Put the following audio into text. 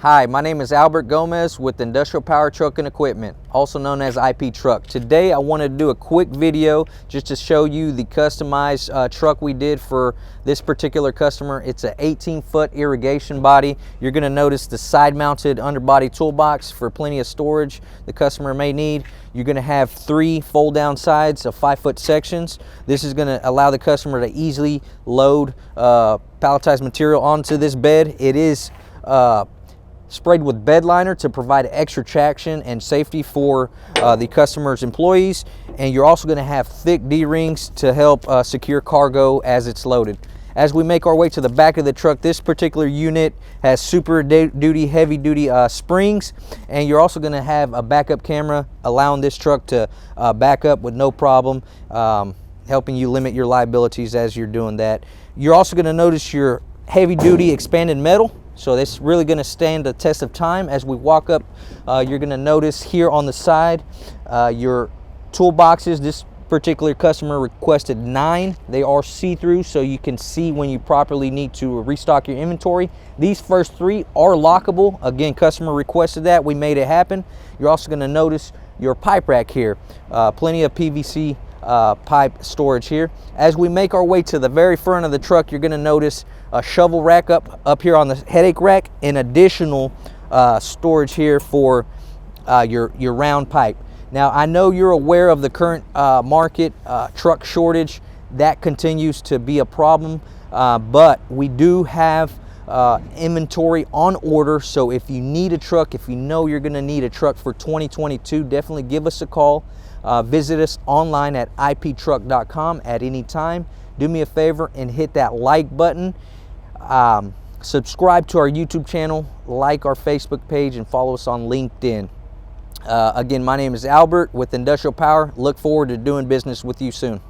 Hi, my name is Albert Gomez with Industrial Power Truck and Equipment, also known as IP Truck. Today I wanted to do a quick video just to show you the customized truck we did for this particular customer. It's an 18-foot irrigation body. You're going to notice the side-mounted underbody toolbox for plenty of storage the customer may need. You're going to have 3 fold-down sides of 5-foot sections. This is going to allow the customer to easily load palletized material onto this bed. It is sprayed with bed liner to provide extra traction and safety for the customer's employees, and you're also going to have thick D-rings to help secure cargo as it's loaded. As we make our way to the back of the truck, this particular unit has super duty, heavy duty springs, and you're also going to have a backup camera allowing this truck to back up with no problem, helping you limit your liabilities as you're doing that. You're also going to notice your heavy duty expanded metal. So this is really going to stand the test of time. As we walk up, you're going to notice here on the side your toolboxes. This particular customer requested 9. They are see-through, so you can see when you properly need to restock your inventory. These first 3 are lockable. Again, customer requested that. We made it happen. You're also going to notice your pipe rack here. Plenty of PVC pipe storage here. As we make our way to the very front of the truck, you're going to notice a shovel rack up here on the headache rack, and additional storage here for your round pipe. Now, I know you're aware of the current market truck shortage. That continues to be a problem, but we do have inventory on order. So if you need a truck, if you know you're going to need a truck for 2022, definitely give us a call. Visit us online at iptruck.com at any time. Do me a favor and hit that like button. Subscribe to our YouTube channel, like our Facebook page, and follow us on LinkedIn. Again, my name is Albert with Industrial Power. Look forward to doing business with you soon.